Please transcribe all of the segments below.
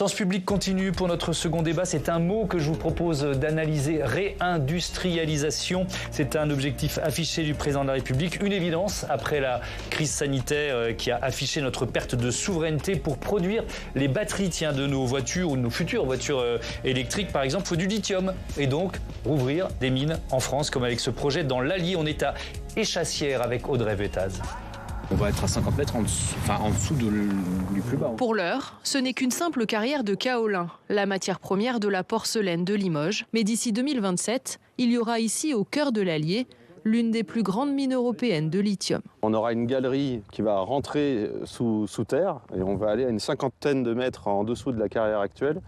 Sens public continue pour notre second débat. C'est un mot que je vous propose d'analyser, réindustrialisation. C'est un objectif affiché du président de la République, une évidence après la crise sanitaire qui a affiché notre perte de souveraineté pour produire les batteries de nos voitures ou de nos futures voitures électriques. Par exemple, il faut du lithium et donc rouvrir des mines en France comme avec ce projet dans l'Allier. On est à Échassières avec Audrey Vetaz. On va être à 50 mètres en dessous du plus bas. Pour l'heure, ce n'est qu'une simple carrière de kaolin, la matière première de la porcelaine de Limoges. Mais d'ici 2027, il y aura ici, au cœur de l'Allier, l'une des plus grandes mines européennes de lithium. On aura une galerie qui va rentrer sous terre et on va aller à une 50aine de mètres en dessous de la carrière actuelle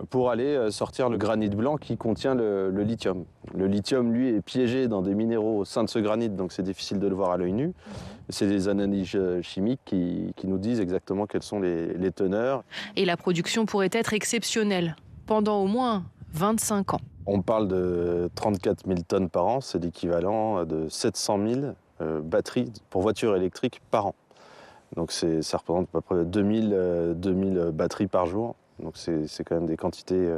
pour aller sortir le granit blanc qui contient le lithium. Le lithium, lui, est piégé dans des minéraux au sein de ce granit, donc c'est difficile de le voir à l'œil nu. C'est des analyses chimiques qui nous disent exactement quelles sont les teneurs. Et la production pourrait être exceptionnelle, pendant au moins 25 ans. On parle de 34 000 tonnes par an, c'est l'équivalent de 700 000 batteries pour voitures électriques par an. Donc ça représente à peu près 2000 batteries par jour. Donc c'est quand même des quantités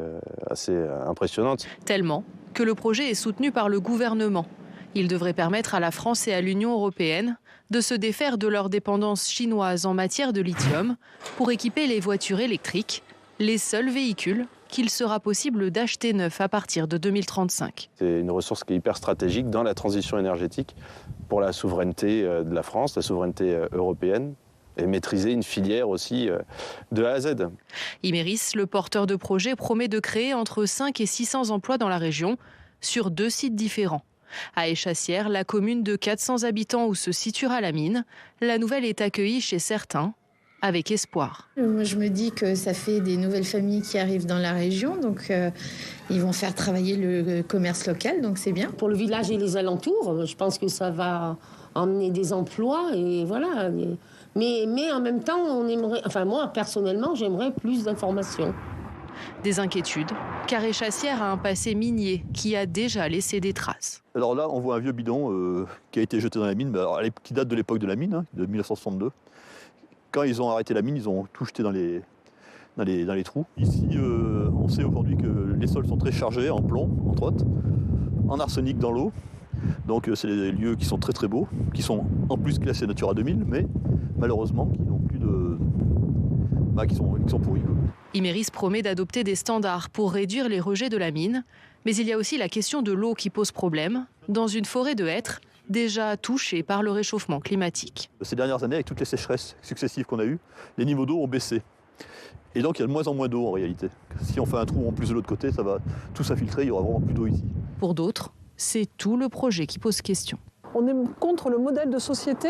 assez impressionnantes. Tellement que le projet est soutenu par le gouvernement. Il devrait permettre à la France et à l'Union européenne de se défaire de leur dépendance chinoise en matière de lithium pour équiper les voitures électriques, les seuls véhicules qu'il sera possible d'acheter neufs à partir de 2035. C'est une ressource qui est hyper stratégique dans la transition énergétique pour la souveraineté de la France, la souveraineté européenne, et maîtriser une filière aussi de A à Z. Imerys, le porteur de projet, promet de créer entre 5 et 600 emplois dans la région, sur 2 sites différents. À Échassières, la commune de 400 habitants où se situera la mine, la nouvelle est accueillie chez certains avec espoir. Moi, je me dis que ça fait des nouvelles familles qui arrivent dans la région, donc ils vont faire travailler le commerce local, donc c'est bien. Pour le village et les alentours, je pense que ça va emmener des emplois et voilà. Mais en même temps, on aimerait, enfin moi personnellement, j'aimerais plus d'informations. Des inquiétudes, car Échassières a un passé minier qui a déjà laissé des traces. Alors là, on voit un vieux bidon qui a été jeté dans la mine, qui date de l'époque de la mine, de 1962. Quand ils ont arrêté la mine, ils ont tout jeté dans les trous. Ici, on sait aujourd'hui que les sols sont très chargés en plomb, entre autres, en arsenic dans l'eau. Donc c'est des lieux qui sont très très beaux, qui sont en plus classés Natura 2000, mais malheureusement qui n'ont plus de... qui sont pourris. Imerys promet d'adopter des standards pour réduire les rejets de la mine, mais il y a aussi la question de l'eau qui pose problème dans une forêt de hêtres déjà touchée par le réchauffement climatique. Ces dernières années, avec toutes les sécheresses successives qu'on a eues, les niveaux d'eau ont baissé. Et donc il y a de moins en moins d'eau en réalité. Si on fait un trou en plus de l'autre côté, ça va tout s'infiltrer, il y aura vraiment plus d'eau ici. Pour d'autres, c'est tout le projet qui pose question. On est contre le modèle de société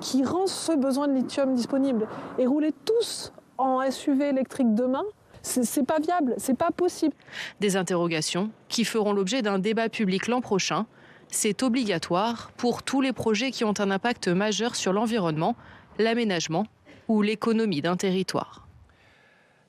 qui rend ce besoin de lithium disponible. Et rouler tous en SUV électrique demain, c'est pas viable, c'est pas possible. Des interrogations qui feront l'objet d'un débat public l'an prochain. C'est obligatoire pour tous les projets qui ont un impact majeur sur l'environnement, l'aménagement ou l'économie d'un territoire.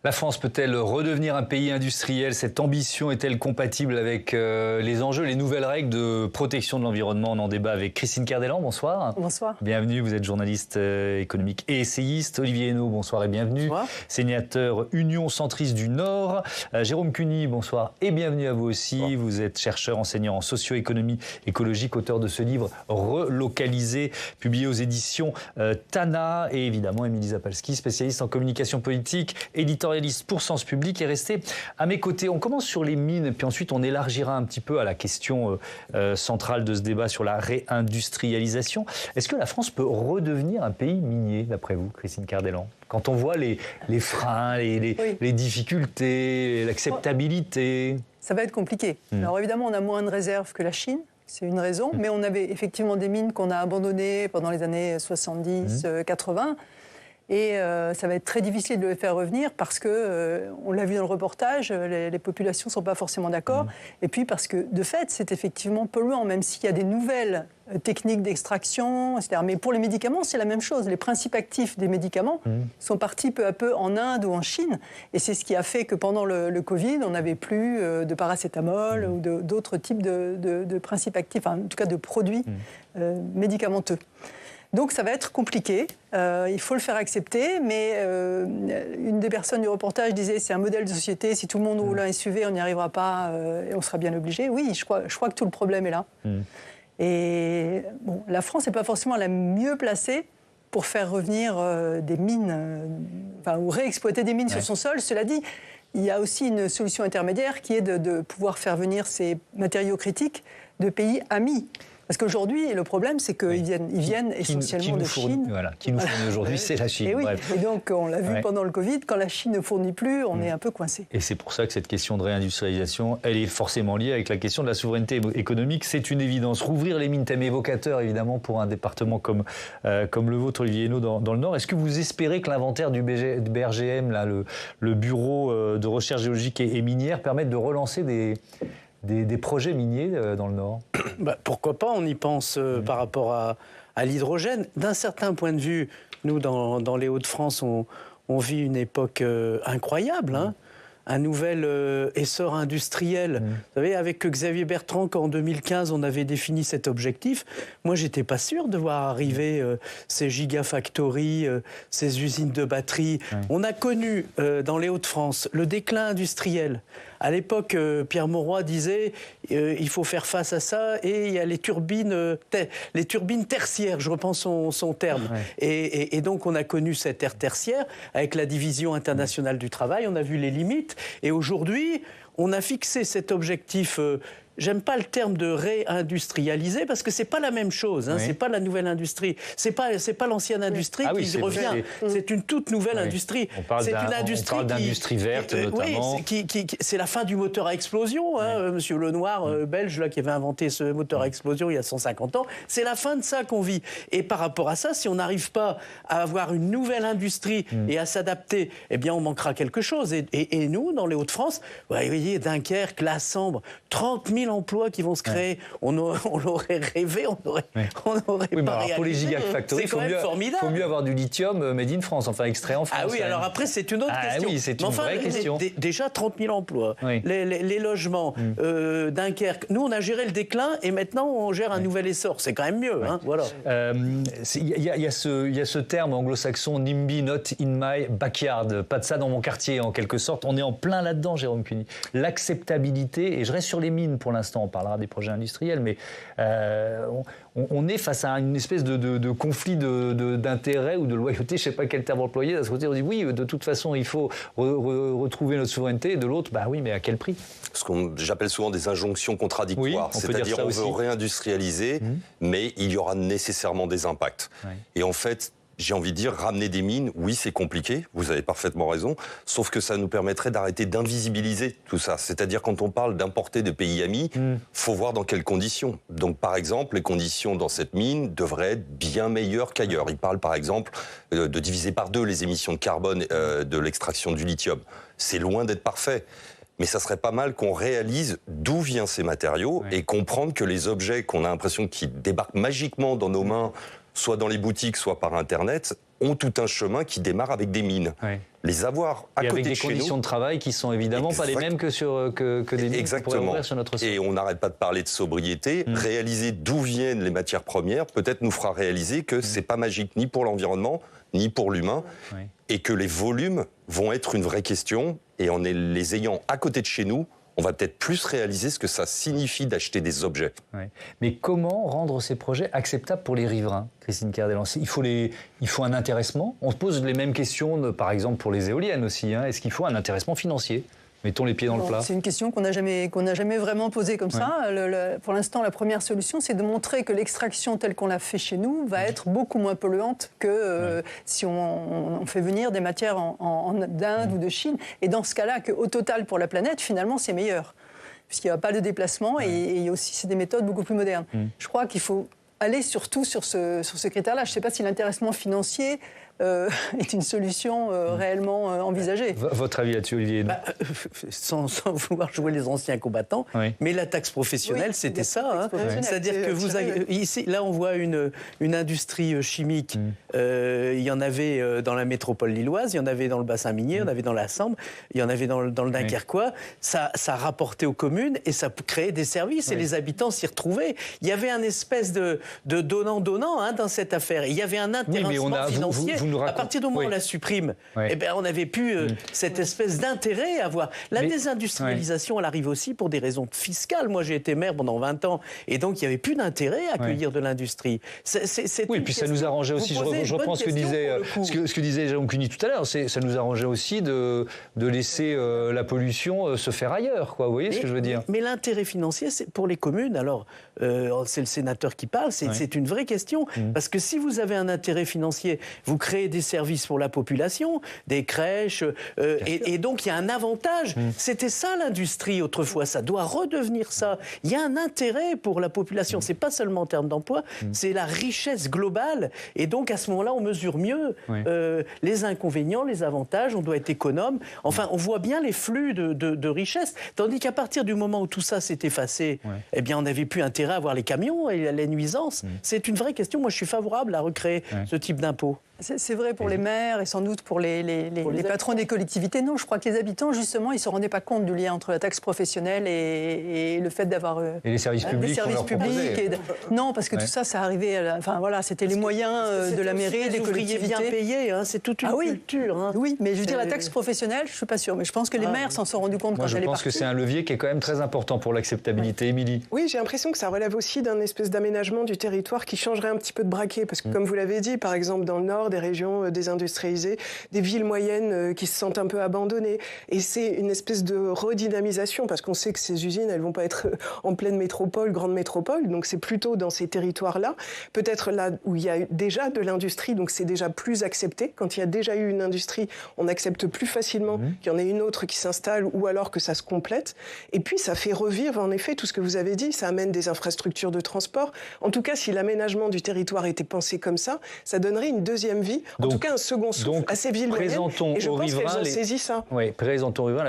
La France peut-elle redevenir un pays industriel? Cette ambition est-elle compatible avec les enjeux, les nouvelles règles de protection de l'environnement? On en débat avec Christine Kerdelan, bonsoir. Bonsoir. Bienvenue, vous êtes journaliste économique et essayiste. Olivier Henno, bonsoir et bienvenue. Bonsoir. Sénateur Union centriste du Nord. Jérôme Cuny, bonsoir et bienvenue à vous aussi. Bonsoir. Vous êtes chercheur, enseignant en socio-économie écologique, auteur de ce livre Relocalisé, publié aux éditions Tana. Et évidemment, Émilie Zapalski, spécialiste en communication politique, éditorialiste pour Sens Public, est resté à mes côtés. On commence sur les mines, puis ensuite on élargira un petit peu à la question centrale de ce débat sur la réindustrialisation. Est-ce que la France peut redevenir un pays minier, d'après vous, Christine Kerdelan? Quand on voit les freins, les difficultés, l'acceptabilité. Ça va être compliqué. Alors évidemment, on a moins de réserves que la Chine. C'est une raison, mais on avait effectivement des mines qu'on a abandonnées pendant les années 70, 80. Et ça va être très difficile de les faire revenir parce que, on l'a vu dans le reportage, les populations ne sont pas forcément d'accord. Et puis parce que, de fait, c'est effectivement polluant, même s'il y a des nouvelles techniques d'extraction, etc. Mais pour les médicaments, c'est la même chose. Les principes actifs des médicaments sont partis peu à peu en Inde ou en Chine. Et c'est ce qui a fait que pendant le Covid, on n'avait plus de paracétamol ou d'autres types de principes actifs, enfin, en tout cas de produits médicamenteux. Donc ça va être compliqué, il faut le faire accepter, mais une des personnes du reportage disait c'est un modèle de société, si tout le monde roule un SUV, on n'y arrivera pas et on sera bien obligé. Oui, je crois que tout le problème est là. Et bon, la France n'est pas forcément la mieux placée pour faire revenir des mines, ou réexploiter des mines sur son sol. Cela dit, il y a aussi une solution intermédiaire qui est de pouvoir faire venir ces matériaux critiques de pays amis. Parce qu'aujourd'hui, le problème, c'est qu'ils viennent essentiellement de Chine. Voilà, qui nous fournit aujourd'hui, c'est la Chine. Et, oui. Et donc, on l'a vu pendant le Covid, quand la Chine ne fournit plus, on est un peu coincé. Et c'est pour ça que cette question de réindustrialisation, elle est forcément liée avec la question de la souveraineté économique. C'est une évidence. Rouvrir les mines, thème évocateur, évidemment, pour un département comme le vôtre, Olivier Hénaud, dans le Nord. Est-ce que vous espérez que l'inventaire du BRGM, là, le Bureau de recherche géologique et minière, permette de relancer des projets miniers dans le Nord? Pourquoi pas, on y pense par rapport à l'hydrogène. D'un certain point de vue, nous, dans les Hauts-de-France, on vit une époque incroyable, hein. Un nouvel essor industriel. Vous savez, avec Xavier Bertrand, quand en 2015, on avait défini cet objectif, moi, j'étais pas sûr de voir arriver ces gigafactories, ces usines de batteries. On a connu, dans les Hauts-de-France, le déclin industriel. À l'époque, Pierre Mauroy disait il faut faire face à ça, et il y a les turbines tertiaires, je reprends son terme. Et donc, on a connu cette ère tertiaire avec la division internationale du travail, on a vu les limites. Et aujourd'hui, on a fixé cet objectif. J'aime pas le terme de réindustrialiser parce que c'est pas la même chose. Hein, c'est pas la nouvelle industrie. C'est pas l'ancienne industrie qui revient. C'est une toute nouvelle industrie. On parle d'industrie verte notamment. C'est la fin du moteur à explosion. Hein, Monsieur Lenoir, belge, là, qui avait inventé ce moteur à explosion il y a 150 ans. C'est la fin de ça qu'on vit. Et par rapport à ça, si on n'arrive pas à avoir une nouvelle industrie et à s'adapter, eh bien, on manquera quelque chose. Et nous, dans les Hauts-de-France, vous voyez, Dunkerque, La Sambre, 30 000 emplois qui vont se créer. On l'aurait rêvé, on n'aurait pas réalisé. Pour les gigafactories, il faut mieux avoir du lithium made in France, enfin extrait en France. Ah oui, alors après, c'est une autre question. Oui, c'est une vraie question. Déjà 30 000 emplois, les logements, Dunkerque. Nous, on a géré le déclin et maintenant, on gère un nouvel essor. C'est quand même mieux. Hein, voilà. Il y a ce terme anglo-saxon, NIMBY, not in my backyard. Pas de ça dans mon quartier, en quelque sorte. On est en plein là-dedans, Jérôme Cuny. L'acceptabilité, et je reste sur les mines pour l'instant, on parlera des projets industriels, mais on est face à une espèce de conflit d'intérêts ou de loyauté, je ne sais pas quel terme employer. D'un côté, on dit oui, de toute façon, il faut retrouver notre souveraineté, et de l'autre, bah oui, mais à quel prix? Ce que j'appelle souvent des injonctions contradictoires. C'est-à-dire, on veut réindustrialiser, mais il y aura nécessairement des impacts. Et en fait, j'ai envie de dire, ramener des mines, oui, c'est compliqué, vous avez parfaitement raison, sauf que ça nous permettrait d'arrêter d'invisibiliser tout ça. C'est-à-dire, quand on parle d'importer de pays amis, faut voir dans quelles conditions. Donc, par exemple, les conditions dans cette mine devraient être bien meilleures qu'ailleurs. Il parle, par exemple, de diviser par 2 les émissions de carbone de l'extraction du lithium. C'est loin d'être parfait. Mais ça serait pas mal qu'on réalise d'où viennent ces matériaux et comprendre que les objets qu'on a l'impression qui débarquent magiquement dans nos mains, soit dans les boutiques, soit par Internet, ont tout un chemin qui démarre avec des mines. Les avoir à côté de chez nous... avec des conditions de travail qui sont évidemment pas les mêmes que des mines qu'on pourrait ouvrir sur notre sol. Et on n'arrête pas de parler de sobriété. Réaliser d'où viennent les matières premières, peut-être nous fera réaliser que c'est pas magique ni pour l'environnement, ni pour l'humain, et que les volumes vont être une vraie question, et en les ayant à côté de chez nous, on va peut-être plus réaliser ce que ça signifie d'acheter des objets. Mais comment rendre ces projets acceptables pour les riverains, Christine Keller-Delancey? Il faut un intéressement. On se pose les mêmes questions, par exemple, pour les éoliennes aussi. Est-ce qu'il faut un intéressement financier? Mettons les pieds dans le plat. C'est une question qu'on n'a jamais vraiment posée comme ça. Pour l'instant, la première solution, c'est de montrer que l'extraction telle qu'on l'a fait chez nous va être beaucoup moins polluante que si on fait venir des matières d'Inde ou de Chine. Et dans ce cas-là, qu'au total, pour la planète, finalement, c'est meilleur. Puisqu'il n'y a pas de déplacement et il y a aussi c'est des méthodes beaucoup plus modernes. Je crois qu'il faut aller surtout sur ce critère-là. Je ne sais pas si l'intéressement financier est une solution réellement envisagée. Votre avis là-dessus, Olivier? Sans vouloir jouer les anciens combattants, mais la taxe professionnelle, c'était ça. C'est-à-dire que vous avez, ici, là, on voit une industrie chimique. Il y en avait dans la métropole lilloise, il y en avait dans le bassin minier, il y en avait dans la Sambre, il y en avait dans le Dunkerquois. Ça rapportait aux communes et ça créait des services et les habitants s'y retrouvaient. Il y avait un espèce de donnant-donnant dans cette affaire. Il y avait un intéressement financier. À partir du moment où on la supprime, on n'avait plus cette espèce d'intérêt à avoir. La désindustrialisation, elle arrive aussi pour des raisons fiscales. Moi, j'ai été maire pendant 20 ans et donc il n'y avait plus d'intérêt à accueillir de l'industrie. Oui, puis ça nous arrangeait aussi, je reprends ce que disait Jérôme Cuny tout à l'heure, ça nous arrangeait aussi de laisser la pollution se faire ailleurs, quoi. Vous voyez ce que je veux dire? Mais l'intérêt financier, c'est pour les communes, alors c'est le sénateur qui parle, c'est une vraie question, parce que si vous avez un intérêt financier, vous créez des services pour la population, des crèches, et donc il y a un avantage. C'était ça l'industrie autrefois, ça doit redevenir ça. Il y a un intérêt pour la population, c'est pas seulement en termes d'emploi, c'est la richesse globale, et donc à ce moment-là, on mesure mieux les inconvénients, les avantages, on doit être économe. Enfin, on voit bien les flux de richesse, tandis qu'à partir du moment où tout ça s'est effacé, eh bien, on n'avait plus intérêt à voir les camions et les nuisances. C'est une vraie question. Moi, je suis favorable à recréer ce type d'impôt. C'est vrai pour les maires et sans doute pour les patrons des collectivités. Non, je crois que les habitants, justement, ils ne se rendaient pas compte du lien entre la taxe professionnelle et le fait d'avoir... et les services publics. Non, parce que tout ça, ça arrivait... Enfin, voilà, c'était les moyens de la mairie, des collectivités. Bien payés, c'est toute une culture. Oui, mais je veux dire, la taxe professionnelle, je ne suis pas sûre. Mais je pense que les maires s'en sont rendus compte quand elle est partie. Je pense que c'est un levier qui est quand même très important pour l'acceptabilité. Émilie? Oui, j'ai l'impression que ça relève aussi d'un espèce d'aménagement du territoire qui changerait un petit peu de braquet. Parce que, comme vous l'avez dit, par exemple, dans le Nord, des régions désindustrialisées, des villes moyennes qui se sentent un peu abandonnées. Et c'est une espèce de redynamisation, parce qu'on sait que ces usines, elles ne vont pas être en pleine métropole, grande métropole, donc c'est plutôt dans ces territoires-là, peut-être là où il y a déjà de l'industrie, donc c'est déjà plus accepté. Quand il y a déjà eu une industrie, on accepte plus facilement qu'il y en ait une autre qui s'installe, ou alors que ça se complète. Et puis ça fait revivre, en effet, tout ce que vous avez dit, ça amène des infrastructures de transport. En tout cas, si l'aménagement du territoire était pensé comme ça donnerait une deuxième vie, en tout cas un second souffle à ces villes moyennes. Et je pense qu'elles ont saisi ça. Oui, présentons aux riverains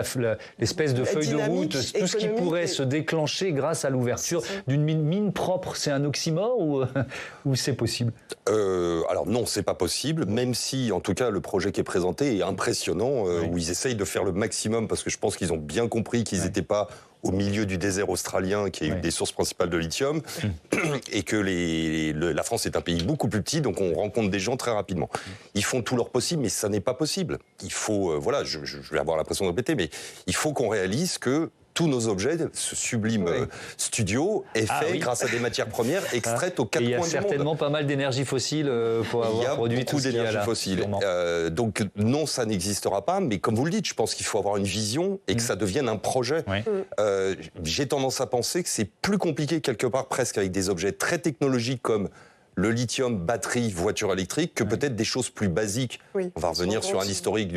l'espèce de feuille de route, tout ce qui pourrait se déclencher grâce à l'ouverture d'une mine propre. C'est un oxymore ou c'est possible? Alors non, c'est pas possible, même si, en tout cas, le projet qui est présenté est impressionnant, où ils essayent de faire le maximum, parce que je pense qu'ils ont bien compris qu'ils n'étaient pas au milieu du désert australien, qui est une des sources principales de lithium, et que la France est un pays beaucoup plus petit, donc on rencontre des gens très rapidement. Ils font tout leur possible, mais ça n'est pas possible. Il faut, voilà, je vais avoir l'impression de répéter, mais il faut qu'on réalise que tous nos objets, ce sublime studio, est fait grâce à des matières premières extraites aux quatre coins du monde. Il y a certainement pas mal d'énergie fossile pour avoir produit tout ce qu'il y a là. Il y a beaucoup d'énergie fossile. Donc non, ça n'existera pas, mais comme vous le dites, je pense qu'il faut avoir une vision et que ça devienne un projet. J'ai tendance à penser que c'est plus compliqué quelque part presque avec des objets très technologiques comme le lithium, batterie, voiture électrique, que peut-être des choses plus basiques. On va revenir sur un historique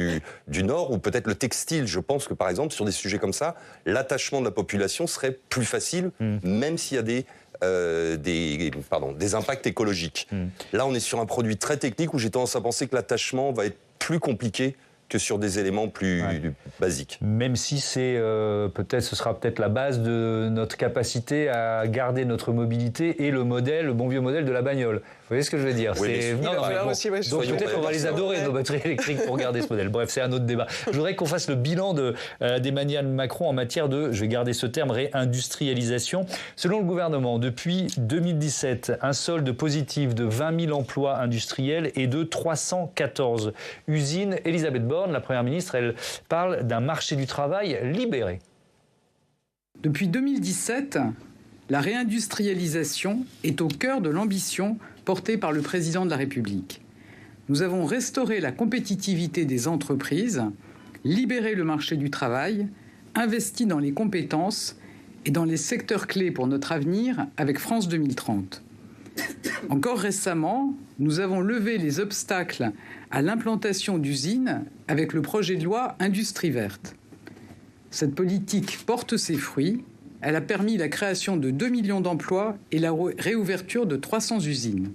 du Nord, ou peut-être le textile. Je pense que, par exemple, sur des sujets comme ça, l'attachement de la population serait plus facile, même s'il y a des impacts écologiques. Là, on est sur un produit très technique où j'ai tendance à penser que l'attachement va être plus compliqué que sur des éléments plus basiques. Même si ce sera peut-être la base de notre capacité à garder notre mobilité et le bon vieux modèle de la bagnole. Vous voyez ce que je veux dire? Donc peut-être qu'on va les adorer, nos batteries électriques, pour garder ce modèle. Bref, c'est un autre débat. Je voudrais qu'on fasse le bilan d'Emmanuel Macron en matière de, je vais garder ce terme, réindustrialisation. Selon le gouvernement, depuis 2017, un solde positif de 20 000 emplois industriels et de 314 usines. Elisabeth Borne, la Première ministre, elle parle d'un marché du travail libéré. Depuis 2017, la réindustrialisation est au cœur de l'ambition portée par le président de la République. Nous avons restauré la compétitivité des entreprises, libéré le marché du travail, investi dans les compétences et dans les secteurs clés pour notre avenir avec France 2030. Encore récemment, nous avons levé les obstacles à l'implantation d'usines avec le projet de loi Industrie verte. Cette politique porte ses fruits. Elle a permis la création de 2 millions d'emplois et la réouverture de 300 usines.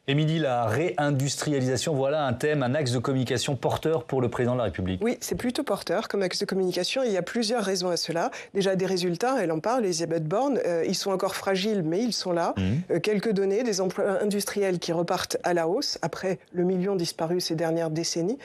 Émilie, la réindustrialisation, voilà un thème, un axe de communication porteur pour le président de la République. Oui, c'est plutôt porteur comme axe de communication. Il y a plusieurs raisons à cela. Déjà des résultats, elle en parle, Elisabeth Borne. Ils sont encore fragiles, mais ils sont là. Quelques données, des emplois industriels qui repartent à la hausse, après le million disparu ces dernières décennies.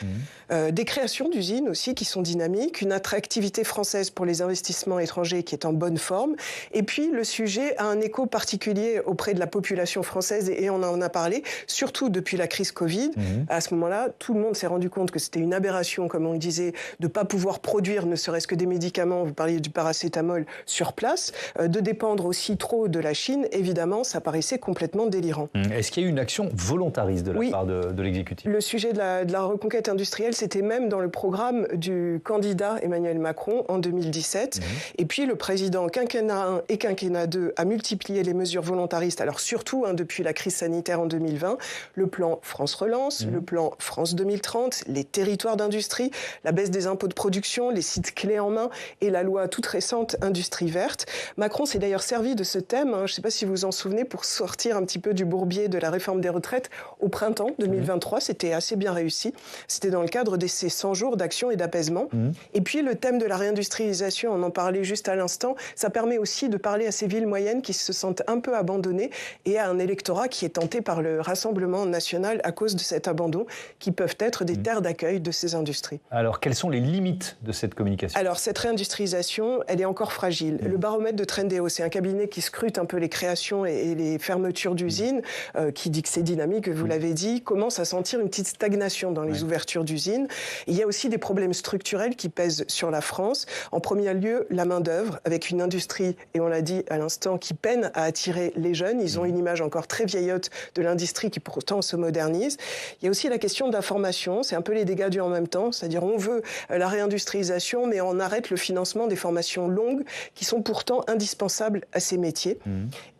Des créations d'usines aussi qui sont dynamiques. Une attractivité française pour les investissements étrangers qui est en bonne forme. Et puis le sujet a un écho particulier auprès de la population française, et on en a parlé. Surtout depuis la crise Covid. À ce moment-là, tout le monde s'est rendu compte que c'était une aberration, comme on le disait, de ne pas pouvoir produire ne serait-ce que des médicaments, vous parliez du paracétamol, sur place, de dépendre aussi trop de la Chine. Évidemment, ça paraissait complètement délirant. Est-ce qu'il y a eu une action volontariste de la part de l'exécutif ? Le sujet de la reconquête industrielle, c'était même dans le programme du candidat Emmanuel Macron en 2017. Et puis le président quinquennat 1 et quinquennat 2 a multiplié les mesures volontaristes, alors surtout depuis la crise sanitaire en 2020, le plan France Relance, le plan France 2030, les territoires d'industrie, la baisse des impôts de production, les sites clés en main et la loi toute récente Industrie verte. Macron s'est d'ailleurs servi de ce thème, je ne sais pas si vous vous en souvenez, pour sortir un petit peu du bourbier de la réforme des retraites au printemps 2023. C'était assez bien réussi. C'était dans le cadre de ces 100 jours d'action et d'apaisement. Et puis le thème de la réindustrialisation, on en parlait juste à l'instant, ça permet aussi de parler à ces villes moyennes qui se sentent un peu abandonnées et à un électorat qui est tenté par le Rassemblement national à cause de cet abandon, qui peuvent être des terres d'accueil de ces industries. Alors, quelles sont les limites de cette communication ? Alors, cette réindustrialisation, elle est encore fragile. Le baromètre de Trendéo, c'est un cabinet qui scrute un peu les créations et les fermetures d'usines, qui dit que c'est dynamique, vous l'avez dit, commence à sentir une petite stagnation dans les ouvertures d'usines. Il y a aussi des problèmes structurels qui pèsent sur la France. En premier lieu, la main-d'œuvre, avec une industrie, et on l'a dit à l'instant, qui peine à attirer les jeunes. Ils ont une image encore très vieillotte de l'industrie qui pourtant se modernise. Il y a aussi la question d'information, c'est un peu les dégâts du en même temps, c'est-à-dire on veut la réindustrialisation, mais on arrête le financement des formations longues qui sont pourtant indispensables à ces métiers.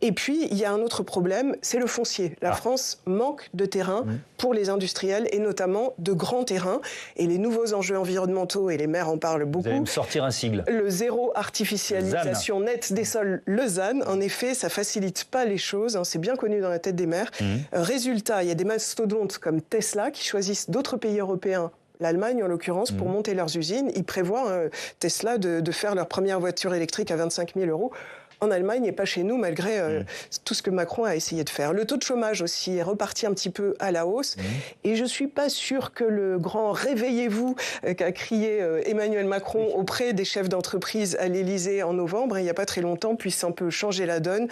Et puis, il y a un autre problème, c'est le foncier. La France manque de terrain pour les industriels, et notamment de grands terrains. Et les nouveaux enjeux environnementaux, et les maires en parlent beaucoup. Vous allez me sortir un sigle. Le zéro artificialisation nette des sols, le ZAN, en effet, ça facilite pas les choses, c'est bien connu dans la tête des maires. Résultat, il y a des mastodontes comme Tesla qui choisissent d'autres pays européens, l'Allemagne en l'occurrence, pour monter leurs usines. Ils prévoient, Tesla, de faire leur première voiture électrique à 25 000 €. En Allemagne et pas chez nous, malgré tout ce que Macron a essayé de faire. Le taux de chômage aussi est reparti un petit peu à la hausse. Et je ne suis pas sûre que le grand « réveillez-vous » qu'a crié Emmanuel Macron auprès des chefs d'entreprise à l'Élysée en novembre, il n'y a pas très longtemps, puisse un peu changer la donne.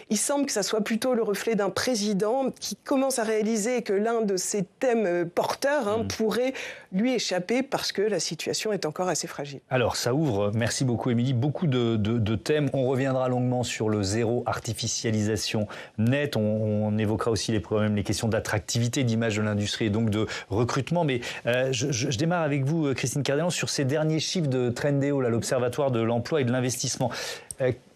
Il semble que ça soit plutôt le reflet d'un président qui commence à réaliser que l'un de ses thèmes porteurs pourrait lui échapper parce que la situation est encore assez fragile. Alors, ça ouvre, merci beaucoup Émilie, beaucoup de thèmes. On reviendra longuement sur le zéro artificialisation nette. On évoquera aussi les problèmes, les questions d'attractivité, d'image de l'industrie et donc de recrutement. Mais je démarre avec vous, Christine Cardellan, sur ces derniers chiffres de Trendéo, l'Observatoire de l'emploi et de l'investissement.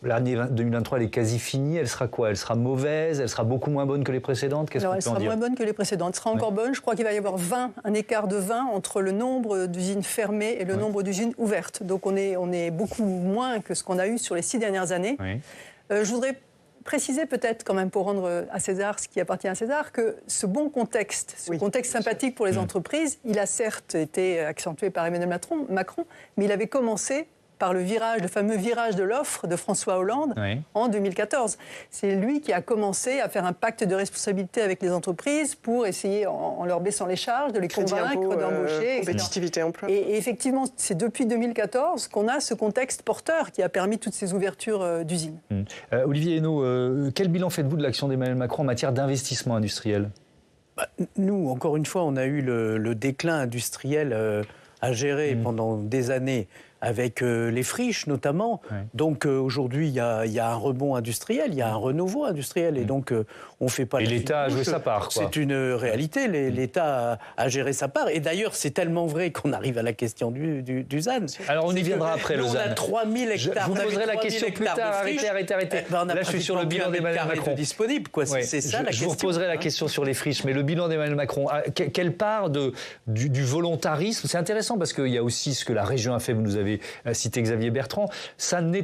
L'année 2023, elle est quasi finie. Elle sera quoi ? Elle sera mauvaise ? Elle sera beaucoup moins bonne que les précédentes ? Qu'est-ce qu'on peut en dire ? Elle sera moins bonne que les précédentes. Elle sera encore bonne. Je crois qu'il va y avoir un écart de 20 entre le nombre d'usines fermées et le nombre d'usines ouvertes. Donc on est beaucoup moins que ce qu'on a eu sur les 6 dernières années. Je voudrais préciser peut-être quand même, pour rendre à César ce qui appartient à César, que ce bon contexte, contexte sympathique pour les entreprises, il a certes été accentué par Emmanuel Macron, mais il avait commencé par le fameux virage de l'offre de François Hollande en 2014. C'est lui qui a commencé à faire un pacte de responsabilité avec les entreprises pour essayer, en leur baissant les charges, de les convaincre d'embaucher. Compétitivité emploi. Et effectivement, c'est depuis 2014 qu'on a ce contexte porteur qui a permis toutes ces ouvertures d'usines. Olivier Hénault, quel bilan faites-vous de l'action d'Emmanuel Macron en matière d'investissement industriel ? Nous, encore une fois, on a eu le déclin industriel à gérer pendant des années, avec les friches notamment. Donc aujourd'hui, il y a un rebond industriel, il y a un renouveau industriel. Et donc, on ne fait pas... Et l'État a joué sa part, quoi. C'est une réalité, l'État a géré sa part. Et d'ailleurs, c'est tellement vrai qu'on arrive à la question du ZAN. Alors, on y viendra après, le ZAN. On a 3000 hectares. Je vous poserai la question plus tard. Arrêtez. Là, je suis sur le bilan d'Emmanuel Macron. Disponible, quoi. C'est ça la question. Je vous poserai la question sur les friches, mais le bilan d'Emmanuel Macron, quelle part du volontarisme ? C'est intéressant parce qu'il y a aussi ce que la région a fait, vous nous avez cité Xavier Bertrand. Ça n'est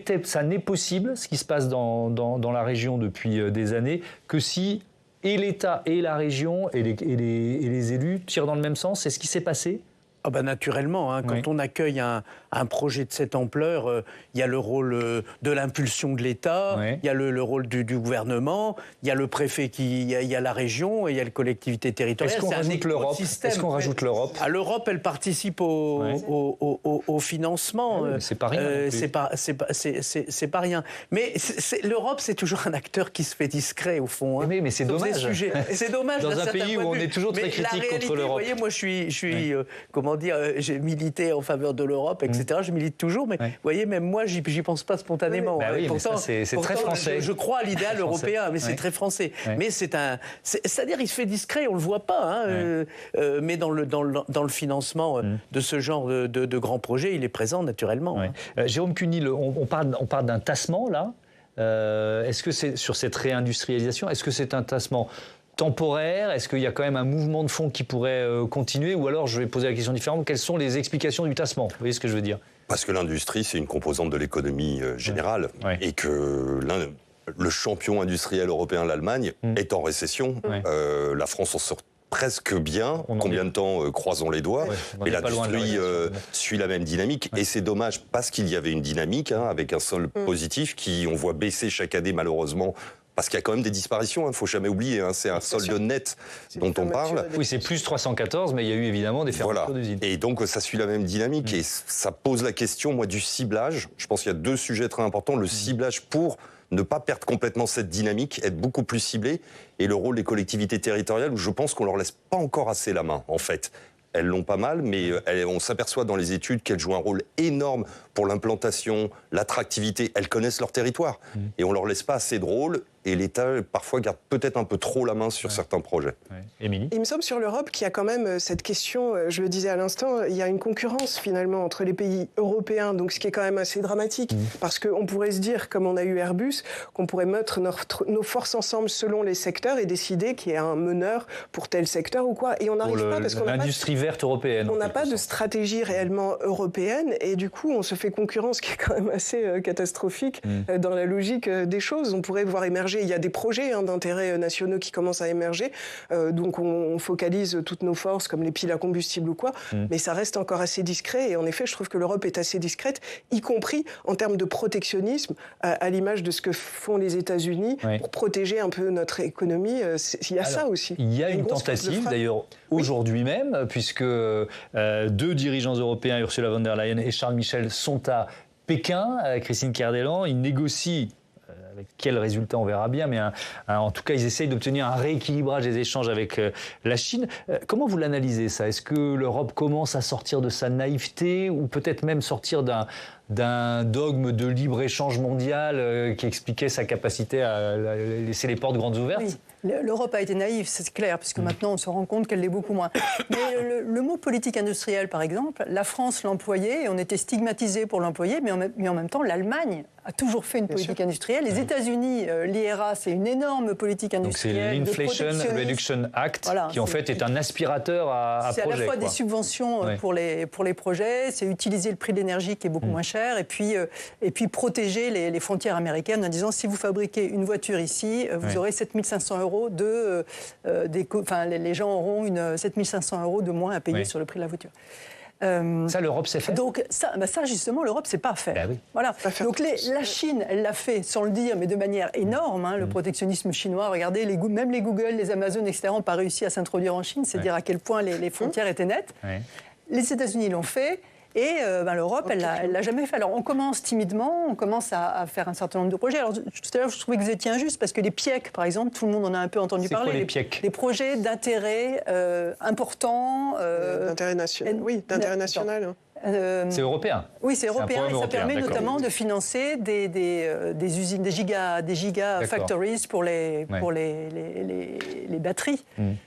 possible, ce qui se passe dans la région depuis des années, que si et l'État et la région et les élus tirent dans le même sens. C'est ce qui s'est passé ? Ah bah naturellement, hein, quand on accueille un projet de cette ampleur, il y a le rôle de l'impulsion de l'État, il y a le rôle du gouvernement, il y a le préfet, il y a la région et il y a la collectivité territoriale. Est-ce qu'on rajoute l'Europe ? Est-ce qu'on rajoute l'Europe ? L'Europe, elle participe au financement. C'est pas rien. C'est pas rien. Mais l'Europe, c'est toujours un acteur qui se fait discret au fond. Hein, mais c'est dommage. C'est dommage. Dans un pays où on est toujours très critique contre l'Europe. Vous voyez, moi, je suis comment dire, j'ai milité en faveur de l'Europe, etc. Je milite toujours, mais vous voyez, même moi, j'y pense pas spontanément. Pourtant, c'est très français. Je crois à l'idéal européen, mais c'est très français. Mais c'est-à-dire, il se fait discret, on le voit pas. Hein, mais dans le financement de ce genre de grands projets, il est présent naturellement. Hein. Jérôme Cuny, on parle d'un tassement là. Est-ce que c'est sur cette réindustrialisation, est-ce que c'est un tassement temporaire? Est-ce qu'il y a quand même un mouvement de fond qui pourrait continuer? Ou alors, je vais poser la question différemment, quelles sont les explications du tassement? Vous voyez ce que je veux dire? Parce que l'industrie, c'est une composante de l'économie générale. Et que le champion industriel européen, l'Allemagne, est en récession. La France en sort presque bien. Combien de temps croisons les doigts. Et l'industrie suit la même dynamique. Et c'est dommage parce qu'il y avait une dynamique avec un solde positif qui, on voit baisser chaque année malheureusement. Parce qu'il y a quand même des disparitions, il ne faut jamais oublier, c'est un solde net dont on parle. Oui, c'est plus 314, mais il y a eu évidemment des fermetures d'usines. Et donc ça suit la même dynamique et ça pose la question, moi, du ciblage. Je pense qu'il y a deux sujets très importants. Le ciblage pour ne pas perdre complètement cette dynamique, être beaucoup plus ciblé, et le rôle des collectivités territoriales, où je pense qu'on ne leur laisse pas encore assez la main, en fait. Elles l'ont pas mal, mais on s'aperçoit dans les études qu'elles jouent un rôle énorme pour l'implantation, l'attractivité. Elles connaissent leur territoire. Et on leur laisse pas assez de rôle. Et l'État, parfois, garde peut-être un peu trop la main sur certains projets. Émilie ? Il me semble sur l'Europe qu'il y a quand même cette question, je le disais à l'instant, il y a une concurrence finalement entre les pays européens, donc ce qui est quand même assez dramatique. Parce qu'on pourrait se dire, comme on a eu Airbus, qu'on pourrait mettre nos forces ensemble selon les secteurs et décider qu'il y a un meneur pour tel secteur ou quoi. Et on n'arrive pas parce qu'on n'a l'industrie verte européenne. On n'a pas de stratégie réellement européenne et du coup on se fait concurrence qui est quand même assez catastrophique dans la logique des choses. On pourrait voir émerger, il y a des projets d'intérêt nationaux qui commencent à émerger, donc on focalise toutes nos forces comme les piles à combustible ou quoi, mais ça reste encore assez discret et en effet je trouve que l'Europe est assez discrète, y compris en termes de protectionnisme, à l'image de ce que font les États-Unis pour protéger un peu notre économie. Il y a ça aussi. Il y a une tentative d'ailleurs aujourd'hui même, puisque deux dirigeants européens, Ursula von der Leyen et Charles Michel, sont à Pékin. Christine Kerdelan, ils négocient. Avec quel résultat, on verra bien, mais en tout cas, ils essayent d'obtenir un rééquilibrage des échanges avec la Chine. Comment vous l'analysez, ça? Est-ce que l'Europe commence à sortir de sa naïveté ou peut-être même sortir d'un dogme de libre-échange mondial qui expliquait sa capacité à laisser les portes grandes ouvertes? Oui. L'Europe a été naïve, c'est clair, puisque maintenant on se rend compte qu'elle l'est beaucoup moins. Mais le mot politique industrielle, par exemple, la France l'employait et on était stigmatisés pour l'employer, mais en même temps, l'Allemagne a toujours fait une politique industrielle. Les États-Unis, l'IRA, c'est une énorme politique industrielle. Donc c'est l'Inflation Reduction Act, qui en fait est un aspirateur à projet. C'est à la fois des subventions pour les projets, c'est utiliser le prix de l'énergie qui est beaucoup moins cher, et puis protéger les frontières américaines en disant si vous fabriquez une voiture ici, vous aurez 7 500 € les gens auront 7 500 € de moins à payer sur le prix de la voiture. Ça, l'Europe sait faire. Donc ça justement, l'Europe sait pas faire. Voilà. Donc la Chine, elle l'a fait sans le dire, mais de manière énorme. Le protectionnisme chinois. Regardez, même les Google, les Amazon, etc. n'ont pas réussi à s'introduire en Chine. C'est dire à quel point les frontières étaient nettes. Les États-Unis l'ont fait. Et l'Europe, elle l'a jamais fait. Alors on commence timidement, on commence à faire un certain nombre de projets. Alors tout à l'heure, je trouvais que vous étiez injuste parce que les PIEC, par exemple, tout le monde en a un peu entendu parler. C'est quoi les PIEC ? Les projets d'intérêt importants. D'intérêt national. Oui, d'intérêt national. C'est européen. Oui, c'est européen et ça permet notamment de financer des usines, des giga factories pour les batteries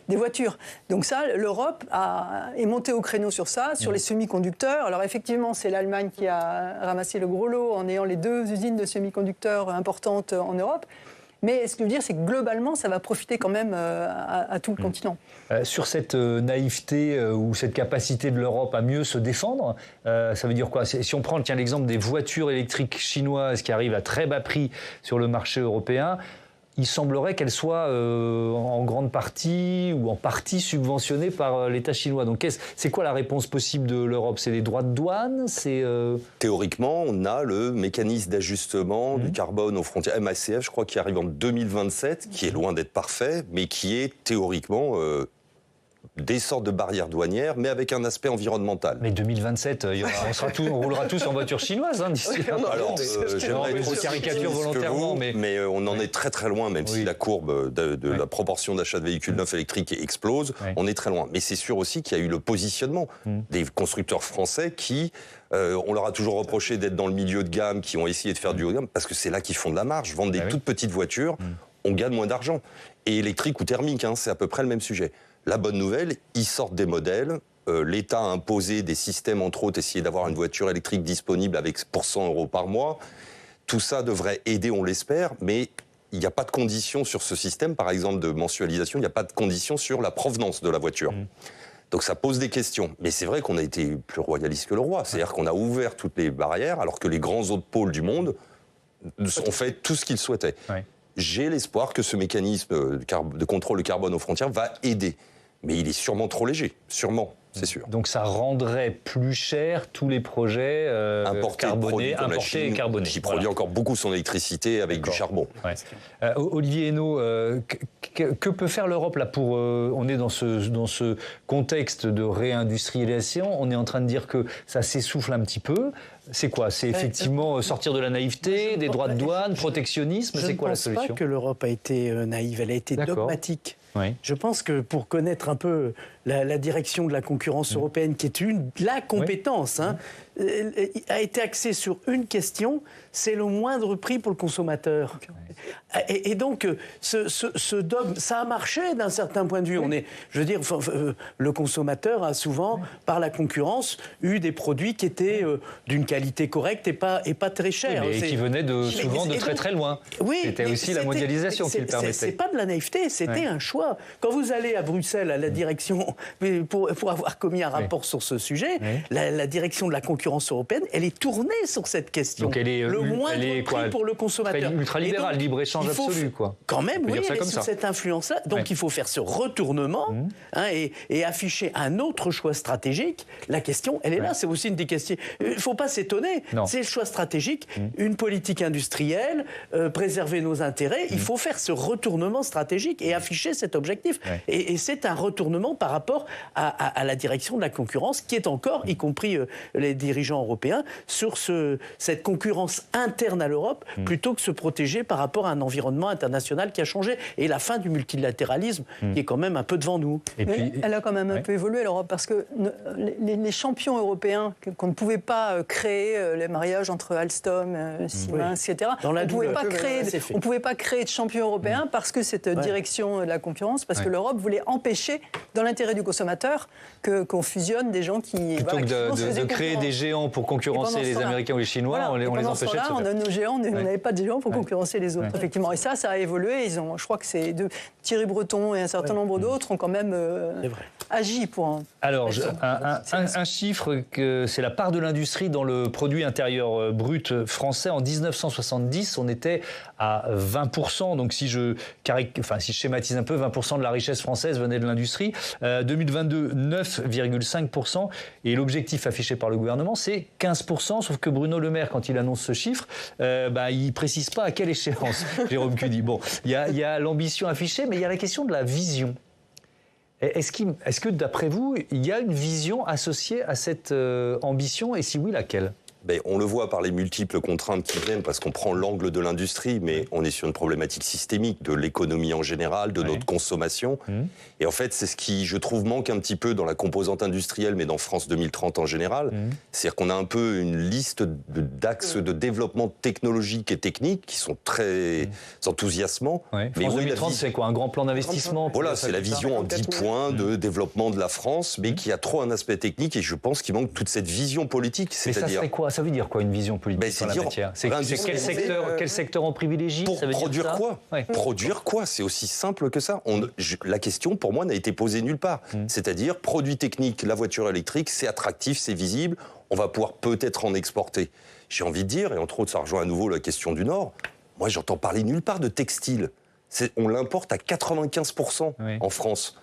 des voitures. Donc ça, l'Europe est montée au créneau sur ça, sur les semi-conducteurs. Alors effectivement, c'est l'Allemagne qui a ramassé le gros lot en ayant les deux usines de semi-conducteurs importantes en Europe. Mais ce que je veux dire, c'est que globalement, ça va profiter quand même à tout le continent. Sur cette naïveté ou cette capacité de l'Europe à mieux se défendre, ça veut dire quoi? Si on prend l'exemple des voitures électriques chinoises qui arrivent à très bas prix sur le marché européen, il semblerait qu'elle soit en grande partie ou en partie subventionnée par l'État chinois. Donc c'est quoi la réponse possible de l'Europe? C'est des droits de douane? Théoriquement, on a le mécanisme d'ajustement du carbone aux frontières, MACF, je crois, qui arrive en 2027, qui est loin d'être parfait, mais qui est théoriquement des sortes de barrières douanières, mais avec un aspect environnemental. Mais 2027, on roulera tous en voiture chinoise d'ici là. Alors, j'aimerais être caricature volontairement, mais on en est très très loin, même si la courbe de la proportion d'achat de véhicules neufs électriques explose, on est très loin. Mais c'est sûr aussi qu'il y a eu le positionnement des constructeurs français qui, on leur a toujours reproché d'être dans le milieu de gamme, qui ont essayé de faire du haut de gamme, parce que c'est là qu'ils font de la marge. Vendre des toutes petites voitures, on gagne moins d'argent. Et électrique ou thermique, c'est à peu près le même sujet. La bonne nouvelle, ils sortent des modèles. L'État a imposé des systèmes, entre autres, essayer d'avoir une voiture électrique disponible pour 100 € par mois. Tout ça devrait aider, on l'espère, mais il n'y a pas de condition sur ce système, par exemple, de mensualisation, il n'y a pas de condition sur la provenance de la voiture. Donc ça pose des questions. Mais c'est vrai qu'on a été plus royaliste que le roi. C'est-à-dire qu'on a ouvert toutes les barrières, alors que les grands autres pôles du monde ont fait tout ce qu'ils souhaitaient. J'ai l'espoir que ce mécanisme de contrôle de carbone aux frontières va aider. Mais il est sûrement trop léger, sûrement, c'est sûr. Donc ça rendrait plus cher tous les projets carbonés, importés et carbonés. Qui produit encore beaucoup son électricité avec du charbon. Olivier Henno, que peut faire l'Europe là pour... on est dans ce contexte de réindustrialisation, on est en train de dire que ça s'essouffle un petit peu. C'est quoi? C'est effectivement sortir de la naïveté, des droits de douane, protectionnisme? C'est quoi la solution? Je ne pense pas que l'Europe a été naïve, elle a été dogmatique. Je pense que pour connaître un peu la direction de la concurrence européenne, qui est la compétence, a été axée sur une question, c'est le moindre prix pour le consommateur. Et donc, ce dogme, ça a marché d'un certain point de vue. Je veux dire, le consommateur a souvent, par la concurrence, eu des produits qui étaient d'une qualité correcte et pas très chers. Mais qui venaient souvent de très très loin. C'était aussi la mondialisation qui le permettait. C'est pas de la naïveté, c'était un choix. Quand vous allez à Bruxelles, à la direction, pour avoir commis un rapport sur ce sujet, la direction de la concurrence européenne, elle est tournée sur cette question. Donc elle est le moindre prix pour le consommateur. Ultralibéral, libre-échange absolu, quoi. Quand même, oui, elle est sous cette influence-là. Donc il faut faire ce retournement et afficher un autre choix stratégique. La question, elle est là. C'est aussi une des questions. Il ne faut pas s'étonner. C'est le choix stratégique, une politique industrielle, préserver nos intérêts. Il faut faire ce retournement stratégique et afficher cet objectif. Et c'est un retournement par rapport à la direction de la concurrence qui est encore, y compris les dirigeants européens, sur cette concurrence interne à l'Europe plutôt que se protéger par rapport à un environnement international qui a changé. Et la fin du multilatéralisme qui est quand même un peu devant nous. Et puis, elle a quand même un peu évolué l'Europe parce que les champions européens qu'on ne pouvait pas créer, les mariages entre Alstom, Siemens, etc. On ne pouvait pas créer de champions européens parce que cette direction de la concurrence, parce que l'Europe voulait empêcher, dans l'intérêt du consommateur, qu'on fusionne des gens qui... Plutôt que de créer des géants pour concurrencer les Américains ou les Chinois, on les empêchait de se faire. On a nos géants, on n'avait pas de géants pour concurrencer les autres, effectivement. Et ça a évolué. Je crois que c'est Thierry Breton et un certain nombre d'autres ont quand même agi pour... Alors, un chiffre, c'est la part de l'industrie dans le produit intérieur brut français. En 1970, on était à 20%. Donc, si je schématise un peu, 20% de la richesse française venait de l'industrie. 2022, 9,5%. Et l'objectif affiché par le gouvernement, c'est 15%. Sauf que Bruno Le Maire, quand il annonce ce chiffre, il ne précise pas à quelle échéance, Jérôme Cuny. Bon, il y a l'ambition affichée, mais il y a la question de la vision. Est-ce que, d'après vous, il y a une vision associée à cette ambition, et si oui, laquelle ? On le voit par les multiples contraintes qui viennent, parce qu'on prend l'angle de l'industrie, mais on est sur une problématique systémique de l'économie en général, de notre consommation. Et en fait, c'est ce qui, je trouve, manque un petit peu dans la composante industrielle, mais dans France 2030 en général. C'est-à-dire qu'on a un peu une liste d'axes de développement technologique et technique qui sont très enthousiasmants. Mais France 2030, c'est quoi? Un grand plan d'investissement? Voilà, c'est la vision en 10 points de développement de la France, mais qui a trop un aspect technique, et je pense qu'il manque toute cette vision politique. Mais ça serait quoi? Ça veut dire quoi, une vision politique sur la matière? C'est quel secteur on privilégie? Pour produire quoi? Produire quoi? C'est aussi simple que ça. La question, pour moi, n'a été posée nulle part. C'est-à-dire, produit technique, la voiture électrique, c'est attractif, c'est visible, on va pouvoir peut-être en exporter. J'ai envie de dire, et entre autres, ça rejoint à nouveau la question du Nord, moi, j'entends parler nulle part de textile. On l'importe à 95% en France.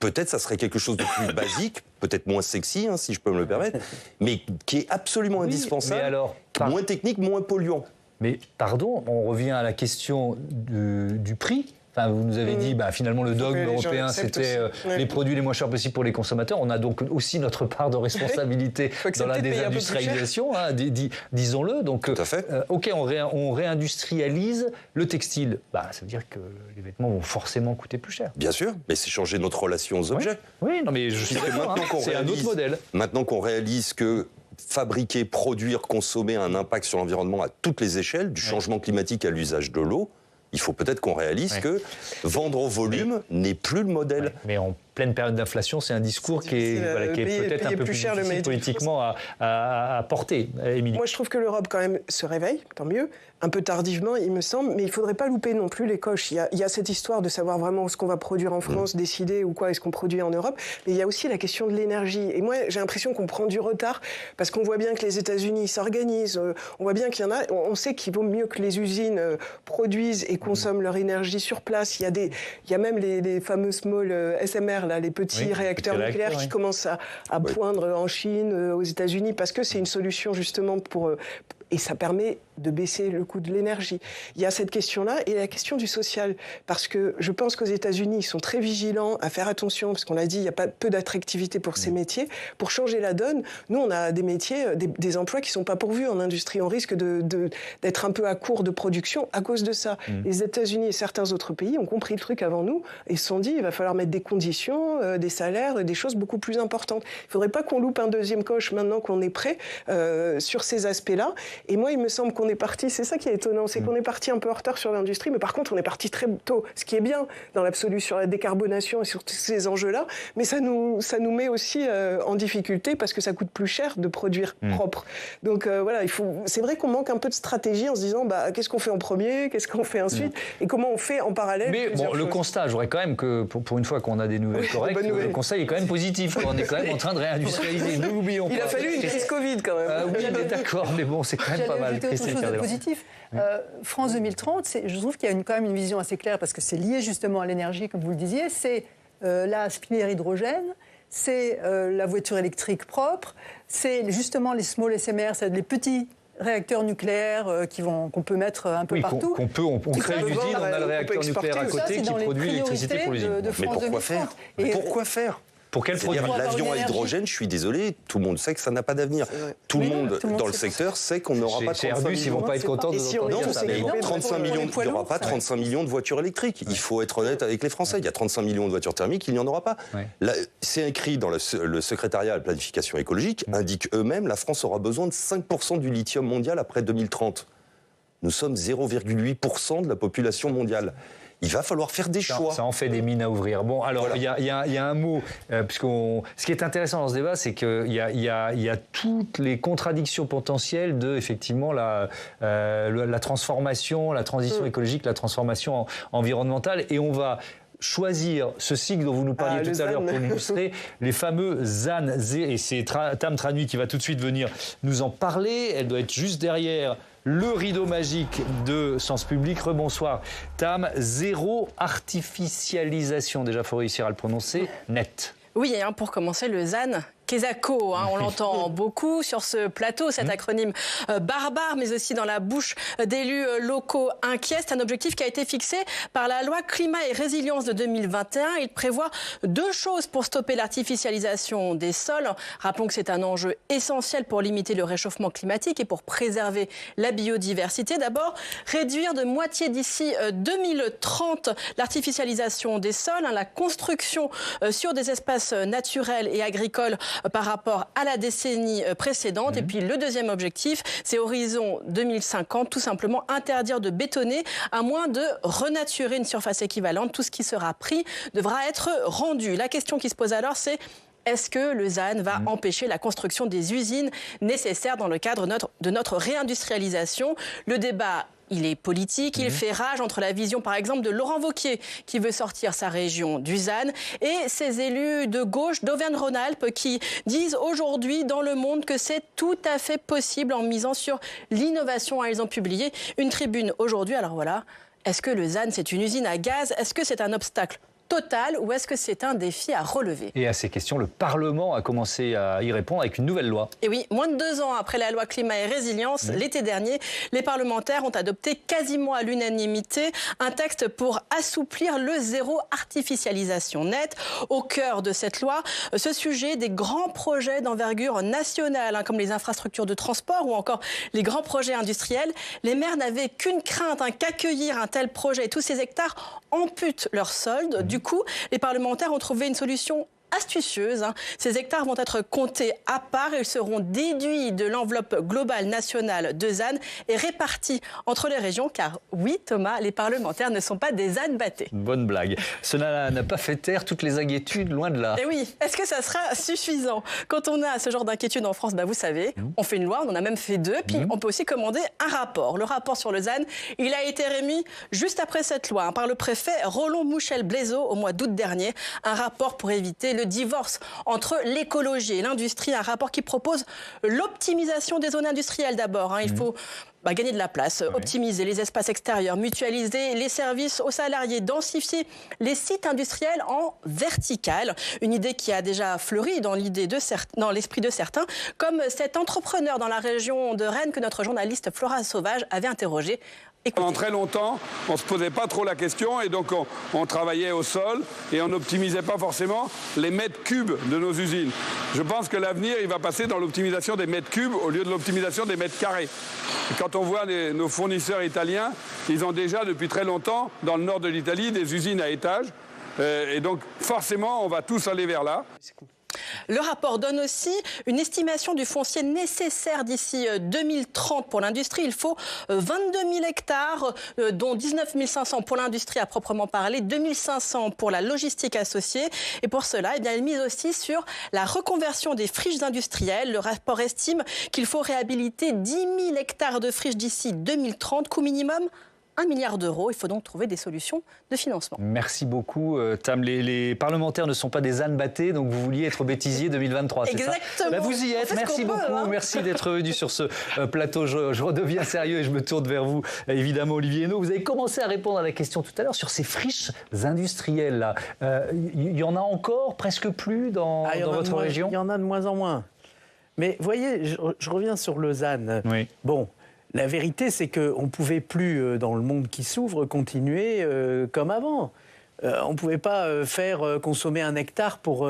Peut-être ça serait quelque chose de plus basique, peut-être moins sexy, si je peux me le permettre, mais qui est absolument indispensable, mais alors, moins technique, moins polluant. Mais pardon, on revient à la question du prix. Enfin, vous nous avez dit, finalement, le dogme européen, c'était les produits les moins chers possibles pour les consommateurs. On a donc aussi notre part de responsabilité dans la désindustrialisation, disons-le. Donc, tout à fait. OK, on réindustrialise le textile. Ça veut dire que les vêtements vont forcément coûter plus cher. Bien sûr, mais c'est changer notre relation aux objets. Oui, non, mais je suis d'accord, c'est un autre modèle. Maintenant qu'on réalise que fabriquer, produire, consommer a un impact sur l'environnement à toutes les échelles, du changement climatique à l'usage de l'eau, il faut peut-être qu'on réalise que vendre au volume n'est plus le modèle. Mais en pleine période d'inflation, c'est un discours qui est peut-être un peu plus difficile politiquement à porter. Émilie. Moi, je trouve que l'Europe, quand même, se réveille, tant mieux. Un peu tardivement, il me semble, mais il ne faudrait pas louper non plus les coches. Il y a cette histoire de savoir vraiment ce qu'on va produire en France, décider ou quoi est-ce qu'on produit en Europe, mais il y a aussi la question de l'énergie. Et moi, j'ai l'impression qu'on prend du retard, parce qu'on voit bien que les États-Unis s'organisent, on voit bien qu'il y en a, on sait qu'il vaut mieux que les usines produisent et consomment leur énergie sur place. Il y a même les fameux small SMR, là, les petits réacteurs nucléaires qui commencent à poindre en Chine, aux États-Unis, parce que c'est une solution justement et ça permet de baisser le coût de l'énergie. Il y a cette question-là et la question du social. Parce que je pense qu'aux États-Unis, ils sont très vigilants à faire attention, parce qu'on l'a dit, il y a pas peu d'attractivité pour ces métiers. Pour changer la donne, nous, on a des métiers, des emplois qui ne sont pas pourvus en industrie. On risque d'être un peu à court de production à cause de ça. Les États-Unis et certains autres pays ont compris le truc avant nous et se sont dit, il va falloir mettre des conditions, des salaires, des choses beaucoup plus importantes. Il ne faudrait pas qu'on loupe un deuxième coche maintenant qu'on est prêt sur ces aspects-là. Et moi, il me semble qu'on est parti, c'est ça qui est étonnant, c'est qu'on est parti un peu en retard sur l'industrie, mais par contre, on est parti très tôt, ce qui est bien dans l'absolu sur la décarbonation et sur tous ces enjeux-là, mais ça nous met aussi en difficulté parce que ça coûte plus cher de produire propre. Donc voilà, c'est vrai qu'on manque un peu de stratégie en se disant, qu'est-ce qu'on fait en premier, qu'est-ce qu'on fait ensuite, et comment on fait en parallèle. Mais bon, le constat, j'aurais quand même que, pour une fois qu'on a des nouvelles correctes, le constat est quand même positif, on est quand même en train de réindustrialiser, ne l'oublions pas. Il a fallu une crise Covid quand même. Oui, d'accord, mais bon, c'est quand même pas mal. Autre chose de positif. France 2030, je trouve qu'il y a quand même une vision assez claire parce que c'est lié justement à l'énergie, comme vous le disiez. C'est la filière hydrogène, c'est la voiture électrique propre, c'est justement les small SMR, c'est les petits réacteurs nucléaires qu'on peut mettre un peu partout. On crée l'usine, on a le réacteur nucléaire à côté qui produit l'électricité pour l'usine. Mais pourquoi faire ? Pourquoi faire ? Pour quel produit ? L'avion à hydrogène, je suis désolé, tout le monde sait que ça n'a pas d'avenir. Tout le monde dans le secteur sait qu'on n'aura pas 35 millions. Airbus, ils ne vont pas être contents de nous entendre ça. Il n'y aura pas 35 millions de voitures électriques. Il faut être honnête avec les Français. Il y a 35 millions de voitures thermiques, il n'y en aura pas. C'est écrit dans le secrétariat à la planification écologique, indique eux-mêmes, la France aura besoin de 5% du lithium mondial après 2030. Nous sommes 0,8% de la population mondiale. Il va falloir faire des choix. Ça en fait des mines à ouvrir. Bon, alors, il y a un mot, ce qui est intéressant dans ce débat, c'est qu'il y a toutes les contradictions potentielles de, effectivement, la transformation, la transition écologique, la transformation environnementale. Et on va choisir ce cycle dont vous nous parliez tout à l'heure pour nous montrer les fameux ZAN. Et c'est Tam Tranui qui va tout de suite venir nous en parler. Elle doit être juste derrière le rideau magique de Sens Public. Rebonsoir. Tam, zéro artificialisation. Déjà, il faut réussir à le prononcer net. Oui, pour commencer, le ZAN. Quesaco, on l'entend beaucoup sur ce plateau, cet acronyme barbare, mais aussi dans la bouche d'élus locaux inquiets. C'est un objectif qui a été fixé par la loi Climat et Résilience de 2021. Il prévoit deux choses pour stopper l'artificialisation des sols. Rappelons que c'est un enjeu essentiel pour limiter le réchauffement climatique et pour préserver la biodiversité. D'abord, réduire de moitié d'ici 2030 l'artificialisation des sols, la construction sur des espaces naturels et agricoles par rapport à la décennie précédente. Et puis le deuxième objectif, c'est horizon 2050, tout simplement interdire de bétonner à moins de renaturer une surface équivalente. Tout ce qui sera pris devra être rendu. La question qui se pose alors, c'est: est-ce que le ZAN va empêcher la construction des usines nécessaires dans le cadre de notre réindustrialisation ? Le débat, il est politique, il fait rage entre la vision, par exemple, de Laurent Wauquiez, qui veut sortir sa région du ZAN, et ses élus de gauche d'Auvergne-Rhône-Alpes qui disent aujourd'hui dans Le Monde que c'est tout à fait possible en misant sur l'innovation. Ils ont publié une tribune aujourd'hui. Alors voilà, Est-ce que le ZAN, c'est une usine à gaz? Est-ce que c'est un obstacle total ou est-ce que c'est un défi à relever? Et à ces questions, le Parlement a commencé à y répondre avec une nouvelle loi. Et oui, moins de 2 ans après la loi climat et résilience, l'été dernier, les parlementaires ont adopté quasiment à l'unanimité un texte pour assouplir le zéro artificialisation nette. Au cœur de cette loi, ce sujet des grands projets d'envergure nationale, comme les infrastructures de transport ou encore les grands projets industriels. Les maires n'avaient qu'une crainte, qu'accueillir un tel projet. Tous ces hectares amputent leur solde. Du coup, les parlementaires ont trouvé une solution astucieuse. Ces hectares vont être comptés à part. Ils seront déduits de l'enveloppe globale nationale de ZAN et répartis entre les régions. Car oui, Thomas, les parlementaires ne sont pas des ZAN battés. Bonne blague. Cela n'a pas fait taire toutes les inquiétudes, loin de là. Et oui, est-ce que ça sera suffisant? Quand on a ce genre d'inquiétude en France, vous savez, on fait une loi, on en a même fait 2, puis on peut aussi commander un rapport. Le rapport sur le ZAN, il a été remis juste après cette loi par le préfet Roland Mouchel-Blaiseau au mois d'août dernier. Un rapport pour éviter le divorce entre l'écologie et l'industrie, un rapport qui propose l'optimisation des zones industrielles d'abord. Il faut gagner de la place, optimiser les espaces extérieurs, mutualiser les services aux salariés, densifier les sites industriels en vertical. Une idée qui a déjà fleuri dans l'esprit de certains, comme cet entrepreneur dans la région de Rennes que notre journaliste Flora Sauvage avait interrogé. Écoutez. Pendant très longtemps, on ne se posait pas trop la question et donc on travaillait au sol et on n'optimisait pas forcément les mètres cubes de nos usines. Je pense que l'avenir, il va passer dans l'optimisation des mètres cubes au lieu de l'optimisation des mètres carrés. Et quand on voit nos fournisseurs italiens, ils ont déjà depuis très longtemps, dans le nord de l'Italie, des usines à étages. Et donc forcément, on va tous aller vers là. Le rapport donne aussi une estimation du foncier nécessaire d'ici 2030 pour l'industrie. Il faut 22 000 hectares, dont 19 500 pour l'industrie à proprement parler, 2 500 pour la logistique associée. Et pour cela, il mise aussi sur la reconversion des friches industrielles. Le rapport estime qu'il faut réhabiliter 10 000 hectares de friches d'ici 2030, coût minimum 1 milliard d'euros. Il faut donc trouver des solutions de financement. Merci beaucoup, Tam. Les parlementaires ne sont pas des ZAN battés, donc vous vouliez être bêtisier 2023, c'est ça? Exactement. Vous y êtes. Merci beaucoup. Merci d'être venu sur ce plateau. Je redeviens sérieux et je me tourne vers vous, évidemment, Olivier Henno. Vous avez commencé à répondre à la question tout à l'heure sur ces friches industrielles là. Il y en a encore presque plus dans votre région? Il y en a de moins en moins. Mais vous voyez, je reviens sur le ZAN. Oui. Bon. La vérité, c'est qu'on ne pouvait plus, dans le monde qui s'ouvre, continuer comme avant. On ne pouvait pas faire consommer 1 hectare pour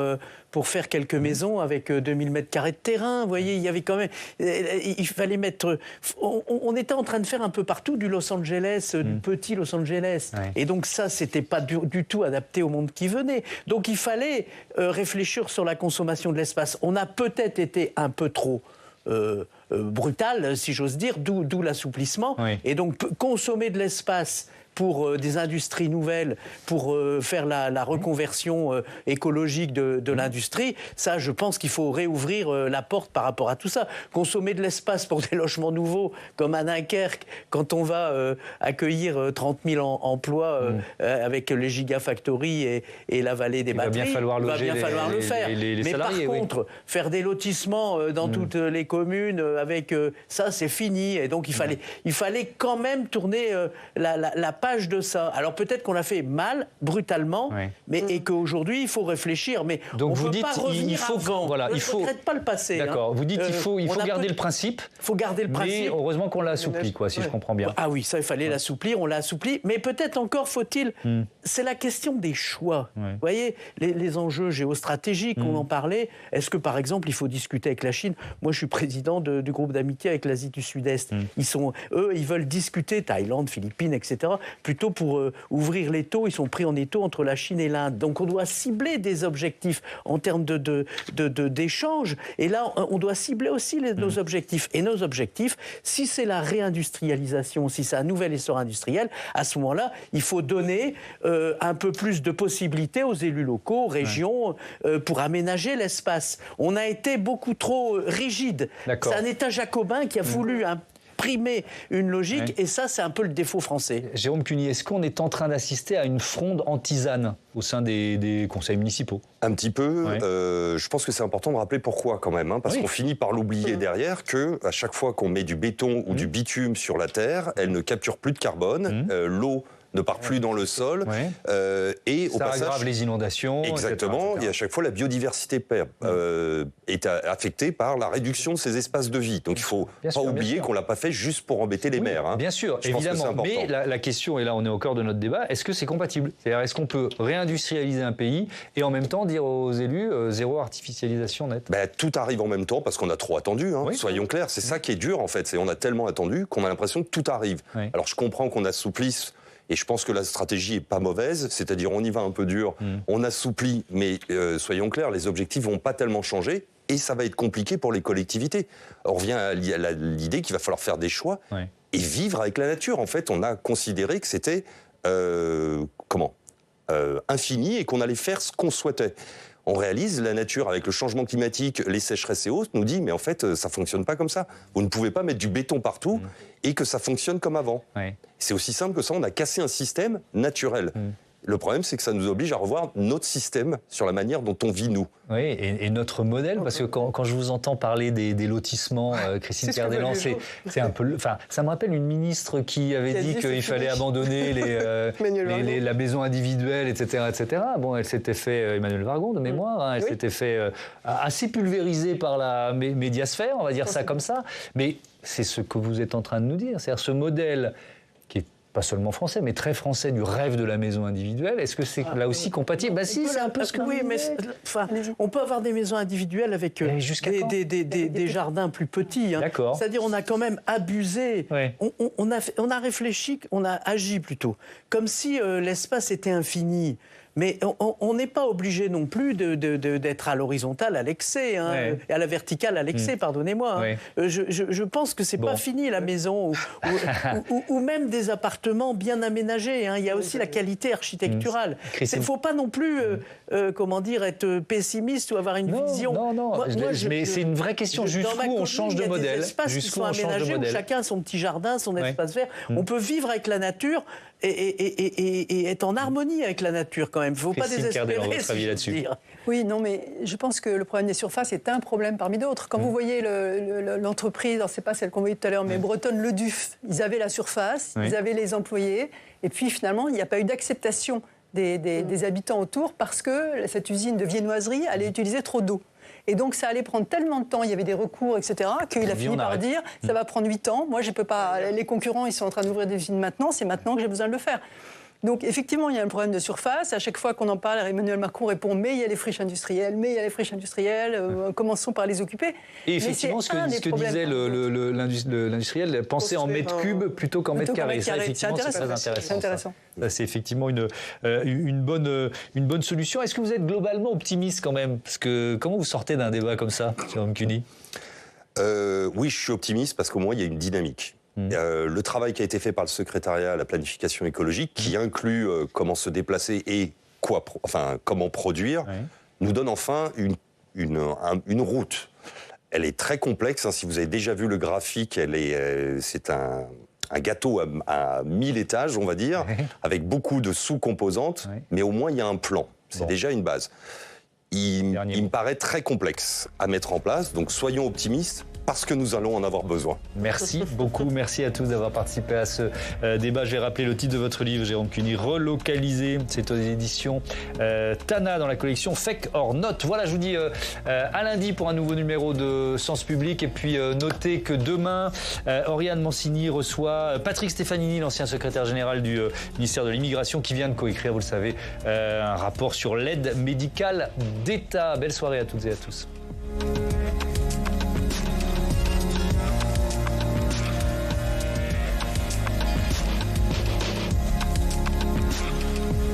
faire quelques maisons avec 2000 mètres carrés de terrain. Vous voyez, il y avait quand même... Il fallait mettre... On était en train de faire un peu partout du Los Angeles, du petit Los Angeles. Ouais. Et donc ça, c'était pas du tout adapté au monde qui venait. Donc il fallait réfléchir sur la consommation de l'espace. On a peut-être été un peu trop... brutal, si j'ose dire, d'où l'assouplissement. Oui. Et donc, consommer de l'espace pour des industries nouvelles, pour faire la reconversion écologique de l'industrie, ça, je pense qu'il faut réouvrir la porte par rapport à tout ça. Consommer de l'espace pour des logements nouveaux, comme à Dunkerque, quand on va accueillir 30 000 emplois avec les gigafactories et la vallée des batteries, il va bien falloir le faire. Les mais salariés, par contre, faire des lotissements dans toutes les communes, avec ça, c'est fini. Et donc, il fallait quand même tourner la page de ça. Alors peut-être qu'on l'a fait mal, brutalement, et qu'aujourd'hui il faut réfléchir. Mais donc on vous ne peut dites, pas revenir avant. Voilà, il faut regrette pas le passé. D'accord. Vous dites qu'il faut garder le principe. Il faut garder le principe. Mais heureusement qu'on l'a assoupli, si je comprends bien. Ah oui, ça il fallait l'assouplir. On l'a assoupli. Mais peut-être encore faut-il. C'est la question des choix. Vous voyez, les enjeux géostratégiques, on en parlait. Est-ce que par exemple il faut discuter avec la Chine? Moi, je suis président du groupe d'amitié avec l'Asie du Sud-Est. Ils veulent discuter Thaïlande, Philippines, etc. Plutôt pour ouvrir l'étau, ils sont pris en étau entre la Chine et l'Inde. Donc on doit cibler des objectifs en termes d'échanges. Et là, on doit cibler aussi nos objectifs. Et nos objectifs, si c'est la réindustrialisation, si c'est un nouvel essor industriel, à ce moment-là, il faut donner un peu plus de possibilités aux élus locaux, aux régions, pour aménager l'espace. On a été beaucoup trop rigide. C'est un État jacobin qui a voulu primer une logique, et ça, c'est un peu le défaut français. Jérôme Cuny, est-ce qu'on est en train d'assister à une fronde anti-ZAN au sein des conseils municipaux? Un petit peu. Je pense que c'est important de rappeler pourquoi quand même, parce qu'on finit par l'oublier derrière que à chaque fois qu'on met du béton ou du bitume sur la terre, elle ne capture plus de carbone. L'eau ne part plus dans le sol. Et ça aggrave les inondations. Exactement. etc. Et à chaque fois, la biodiversité est affectée par la réduction de ces espaces de vie. Donc il ne faut pas oublier qu'on ne l'a pas fait juste pour embêter les maires. Hein. Bien sûr, évidemment. Mais la question, et là on est au cœur de notre débat, est-ce que c'est compatible? C'est-à-dire, est-ce qu'on peut réindustrialiser un pays et en même temps dire aux élus zéro artificialisation nette? Tout arrive en même temps parce qu'on a trop attendu. Hein. Soyons clairs, c'est ça qui est dur en fait. On a tellement attendu qu'on a l'impression que tout arrive. Alors je comprends qu'on assouplisse. Et je pense que la stratégie est pas mauvaise, c'est-à-dire on y va un peu dur, on assouplit, mais soyons clairs, les objectifs vont pas tellement changer et ça va être compliqué pour les collectivités. On revient à l'idée qu'il va falloir faire des choix et vivre avec la nature. En fait, on a considéré que c'était infini et qu'on allait faire ce qu'on souhaitait. On réalise, la nature, avec le changement climatique, les sécheresses et autres, nous dit, mais en fait, ça fonctionne pas comme ça. Vous ne pouvez pas mettre du béton partout et que ça fonctionne comme avant. C'est aussi simple que ça, on a cassé un système naturel. Le problème, c'est que ça nous oblige à revoir notre système sur la manière dont on vit, nous. Oui, et notre modèle, parce que quand je vous entends parler des lotissements, Christine Kerdelan, c'est un peu... Enfin, ça me rappelle une ministre qui avait dit qu'il fallait abandonner la maison individuelle, etc., etc. Bon, elle s'était fait, Emmanuel Vargon, de mémoire, hein, elle s'était fait assez pulvérisée par la médiasphère, on va dire ça comme ça. Mais c'est ce que vous êtes en train de nous dire, c'est-à-dire ce modèle qui est pas seulement français, mais très français, du rêve de la maison individuelle. Est-ce que c'est là aussi compatible? Si, c'est un peu ce que... Oui, mais on peut avoir des maisons individuelles avec des jardins plus petits. Hein. D'accord. C'est-à-dire, on a quand même abusé. On a réfléchi, on a agi plutôt, comme si l'espace était infini. Mais on n'est pas obligé non plus d'être à l'horizontale à l'excès, hein, et à la verticale à l'excès, pardonnez-moi. Hein. Je pense que c'est pas fini la maison, ou même des appartements bien aménagés. Hein. Il y a aussi la qualité architecturale. Il ne faut pas non plus, être pessimiste ou avoir une vision. Non, mais c'est une vraie question. Jusqu'où on change de modèle? Il y a des espaces qui sont aménagés où chacun a son petit jardin, son espace vert. On peut vivre avec la nature et être en harmonie avec la nature quand même. Il ne faut pas désespérer. Votre avis là-dessus? Oui, non, mais je pense que le problème des surfaces est un problème parmi d'autres. Quand vous voyez l'entreprise, alors c'est pas celle qu'on voyait tout à l'heure, mais Bretonne Le Duf, ils avaient la surface, ils avaient les employés, et puis finalement, il n'y a pas eu d'acceptation des habitants autour parce que cette usine de viennoiserie allait utiliser trop d'eau. Et donc, ça allait prendre tellement de temps, il y avait des recours, etc., qu'il a fini par dire, ça va prendre 8 ans, moi, je peux pas, les concurrents, ils sont en train d'ouvrir des usines maintenant, c'est maintenant que j'ai besoin de le faire. Donc, effectivement, il y a un problème de surface. À chaque fois qu'on en parle, Emmanuel Macron répond « mais il y a les friches industrielles, commençons par les occuper ». Et effectivement, ce que disait l'industriel, penser en mètres cubes plutôt qu'en mètres carrés. Ça, effectivement, c'est très intéressant. C'est effectivement une bonne solution. Est-ce que vous êtes globalement optimiste quand même? Parce que comment vous sortez d'un débat comme ça, Jérôme Cuny? Oui, je suis optimiste parce qu'au moins, il y a une dynamique. Le travail qui a été fait par le secrétariat à la planification écologique, qui inclut comment se déplacer et comment produire, nous donne enfin une route. Elle est très complexe. Hein, si vous avez déjà vu le graphique, c'est un gâteau à 1000 étages, on va dire, avec beaucoup de sous-composantes, mais au moins il y a un plan. C'est déjà une base. Il me paraît très complexe à mettre en place, donc soyons optimistes. Parce que nous allons en avoir besoin. Merci beaucoup, merci à tous d'avoir participé à ce débat. Je vais rappeler le titre de votre livre, Jérôme Cuny, Relocaliser. C'est aux éditions Tana dans la collection Fake or Not. Voilà, je vous dis à lundi pour un nouveau numéro de Sens Public. Et puis notez que demain, Oriane Mancini reçoit Patrick Stefanini, l'ancien secrétaire général du ministère de l'Immigration, qui vient de coécrire, vous le savez, un rapport sur l'aide médicale d'État. Belle soirée à toutes et à tous.